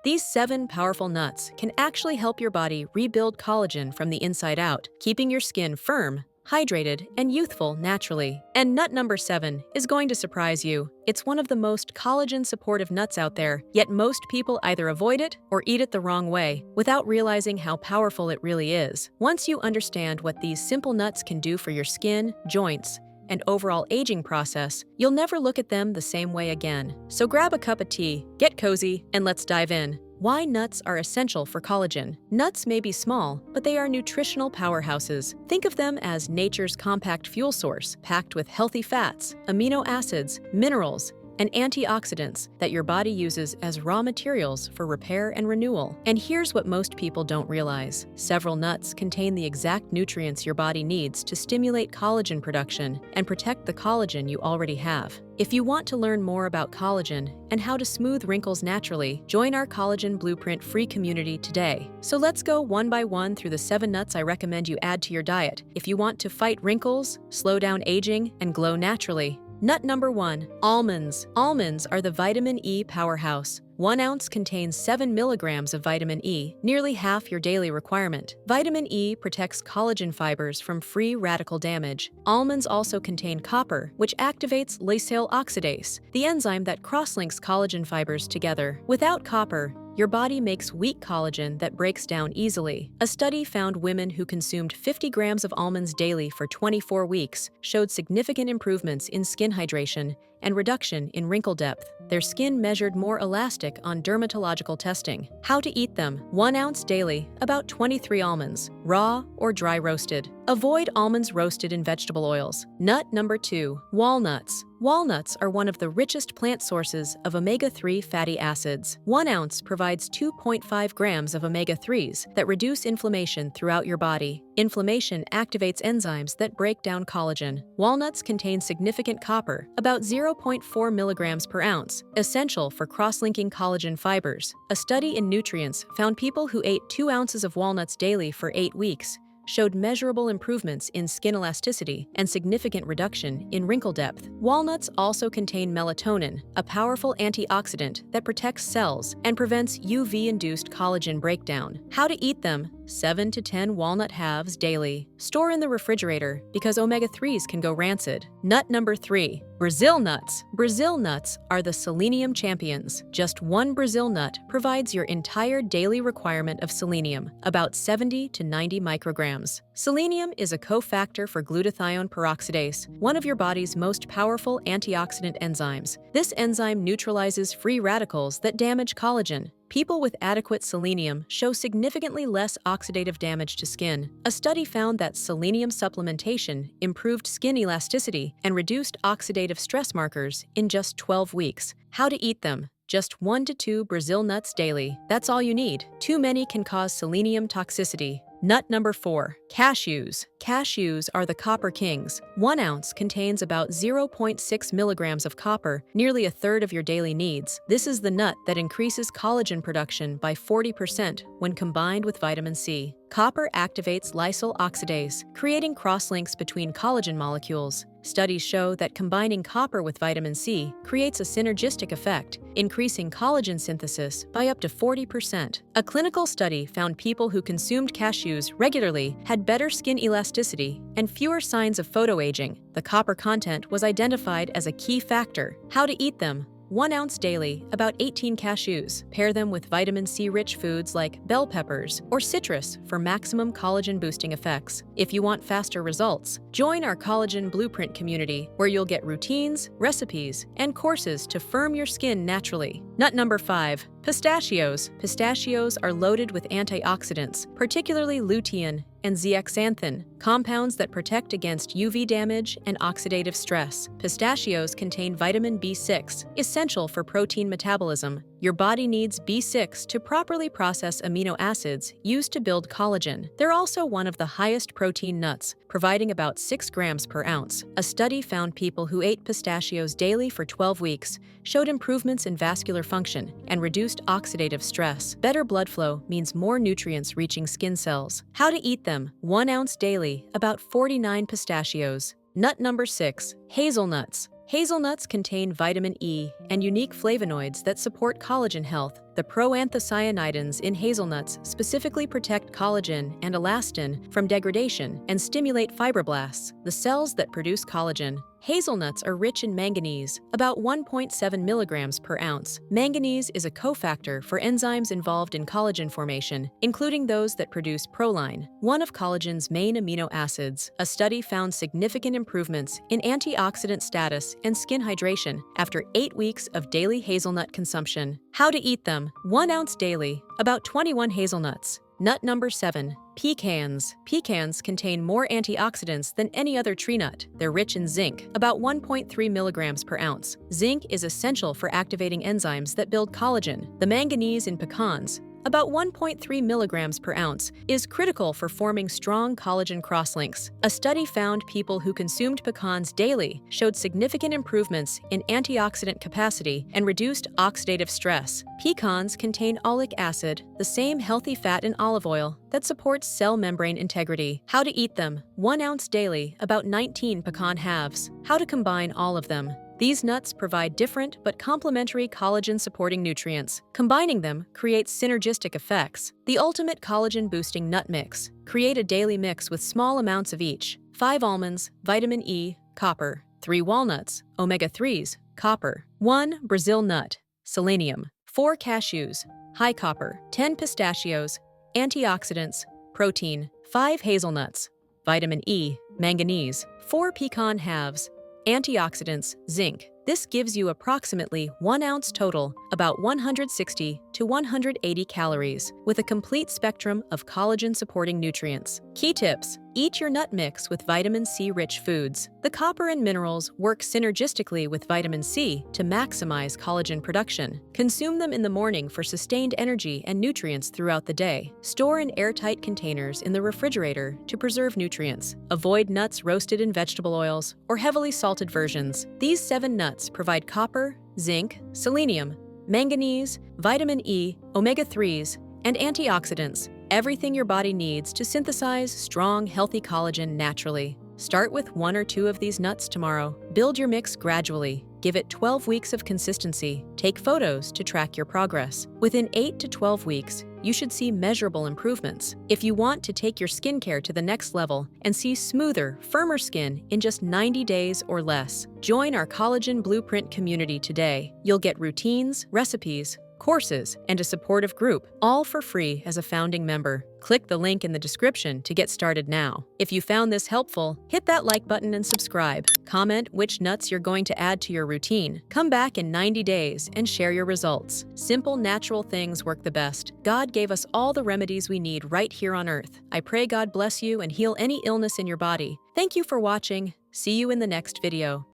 These 7 powerful nuts can actually help your body rebuild collagen from the inside out, keeping your skin firm, hydrated, and youthful naturally. And nut number 7 is going to surprise you. It's one of the most collagen-supportive nuts out there, yet most people either avoid it or eat it the wrong way, without realizing how powerful it really is. Once you understand what these simple nuts can do for your skin, joints, and overall aging process, you'll never look at them the same way again. So grab a cup of tea, get cozy, and let's dive in. Why nuts are essential for collagen. Nuts may be small, but they are nutritional powerhouses. Think of them as nature's compact fuel source, packed with healthy fats, amino acids, minerals, and antioxidants that your body uses as raw materials for repair and renewal. And here's what most people don't realize. Several nuts contain the exact nutrients your body needs to stimulate collagen production and protect the collagen you already have. If you want to learn more about collagen and how to smooth wrinkles naturally, join our Collagen Blueprint free community today. So let's go one by one through the 7 nuts I recommend you add to your diet if you want to fight wrinkles, slow down aging, and glow naturally. Nut number 1, almonds. Almonds are the vitamin E powerhouse. 1 ounce contains 7 milligrams of vitamin E, nearly half your daily requirement. Vitamin E protects collagen fibers from free radical damage. Almonds also contain copper, which activates lysyl oxidase, the enzyme that cross-links collagen fibers together. Without copper, your body makes weak collagen that breaks down easily. A study found women who consumed 50 grams of almonds daily for 24 weeks showed significant improvements in skin hydration and reduction in wrinkle depth. Their skin measured more elastic on dermatological testing. How to eat them. 1 ounce daily, about 23 almonds, raw or dry roasted. Avoid almonds roasted in vegetable oils. Nut number 2, walnuts. Walnuts are one of the richest plant sources of omega-3 fatty acids. 1 ounce provides 2.5 grams of omega-3s that reduce inflammation throughout your body. Inflammation activates enzymes that break down collagen. Walnuts contain significant copper, about 0.4 milligrams per ounce, essential for cross-linking collagen fibers. A study in Nutrients found people who ate 2 ounces of walnuts daily for 8 weeks showed measurable improvements in skin elasticity and significant reduction in wrinkle depth. Walnuts also contain melatonin, a powerful antioxidant that protects cells and prevents UV-induced collagen breakdown. How to eat them. 7 to 10 walnut halves daily. Store in the refrigerator because omega-3s can go rancid. Nut number 3, Brazil nuts. Brazil nuts are the selenium champions. Just 1 Brazil nut provides your entire daily requirement of selenium, about 70 to 90 micrograms. Selenium is a cofactor for glutathione peroxidase, one of your body's most powerful antioxidant enzymes. This enzyme neutralizes free radicals that damage collagen. People with adequate selenium show significantly less oxidative damage to skin. A study found that selenium supplementation improved skin elasticity and reduced oxidative stress markers in just 12 weeks. How to eat them. Just 1 to 2 Brazil nuts daily. That's all you need. Too many can cause selenium toxicity. Nut number 4, cashews. Cashews are the copper kings. 1 ounce contains about 0.6 milligrams of copper, nearly a third of your daily needs. This is the nut that increases collagen production by 40% when combined with vitamin C. Copper activates lysyl oxidase, creating cross-links between collagen molecules. Studies show that combining copper with vitamin C creates a synergistic effect, increasing collagen synthesis by up to 40%. A clinical study found people who consumed cashews regularly had better skin elasticity and fewer signs of photoaging. The copper content was identified as a key factor. How to eat them. 1 ounce daily, about 18 cashews. Pair them with vitamin C-rich foods like bell peppers or citrus for maximum collagen-boosting effects. If you want faster results, join our Collagen Blueprint community, where you'll get routines, recipes, and courses to firm your skin naturally. Nut number 5, pistachios. Pistachios are loaded with antioxidants, particularly lutein and zeaxanthin, compounds that protect against UV damage and oxidative stress. Pistachios contain vitamin B6, essential for protein metabolism. Your body needs B6 to properly process amino acids used to build collagen. They're also one of the highest protein nuts, providing about 6 grams per ounce. A study found people who ate pistachios daily for 12 weeks showed improvements in vascular function and reduced oxidative stress. Better blood flow means more nutrients reaching skin cells. How to eat them. 1 ounce daily, about 49 pistachios. Nut number 6, hazelnuts. Hazelnuts contain vitamin E and unique flavonoids that support collagen health. The proanthocyanidins in hazelnuts specifically protect collagen and elastin from degradation and stimulate fibroblasts, the cells that produce collagen. Hazelnuts are rich in manganese, about 1.7 milligrams per ounce. Manganese is a cofactor for enzymes involved in collagen formation, including those that produce proline, one of collagen's main amino acids. A study found significant improvements in antioxidant status and skin hydration after 8 weeks of daily hazelnut consumption. How to eat them: 1 ounce daily, about 21 hazelnuts. Nut number 7. Pecans. Pecans contain more antioxidants than any other tree nut. They're rich in zinc, about 1.3 milligrams per ounce. Zinc is essential for activating enzymes that build collagen. The manganese in pecans, about 1.3 milligrams per ounce, is critical for forming strong collagen crosslinks. A study found people who consumed pecans daily showed significant improvements in antioxidant capacity and reduced oxidative stress. Pecans contain oleic acid, the same healthy fat in olive oil that supports cell membrane integrity. How to eat them: 1 ounce daily, about 19 pecan halves. How to combine all of them: these nuts provide different but complementary collagen-supporting nutrients. Combining them creates synergistic effects. The ultimate collagen-boosting nut mix. Create a daily mix with small amounts of each: 5 almonds, vitamin E, copper; 3 walnuts, omega-3s, copper; 1 Brazil nut, selenium; 4 cashews, high copper; 10 pistachios, antioxidants, protein; 5 hazelnuts, vitamin E, manganese; 4 pecan halves, antioxidants, zinc. This gives you approximately 1 ounce total, about 160 to 180 calories, with a complete spectrum of collagen-supporting nutrients. Key tips: eat your nut mix with vitamin C-rich foods. The copper and minerals work synergistically with vitamin C to maximize collagen production. Consume them in the morning for sustained energy and nutrients throughout the day. Store in airtight containers in the refrigerator to preserve nutrients. Avoid nuts roasted in vegetable oils or heavily salted versions. These 7 nuts provide copper, zinc, selenium, manganese, vitamin E, omega-3s, and antioxidants, everything your body needs to synthesize strong, healthy collagen naturally. Start with 1 or 2 of these nuts tomorrow. Build your mix gradually. Give it 12 weeks of consistency. Take photos to track your progress. Within 8 to 12 weeks, you should see measurable improvements. If you want to take your skincare to the next level and see smoother, firmer skin in just 90 days or less, join our Collagen Blueprint community today. You'll get routines, recipes, courses, and a supportive group, all for free as a founding member. Click the link in the description to get started now. If you found this helpful, hit that like button and subscribe. Comment which nuts you're going to add to your routine. Come back in 90 days and share your results. Simple, natural things work the best. God gave us all the remedies we need right here on Earth. I pray God bless you and heal any illness in your body. Thank you for watching. See you in the next video.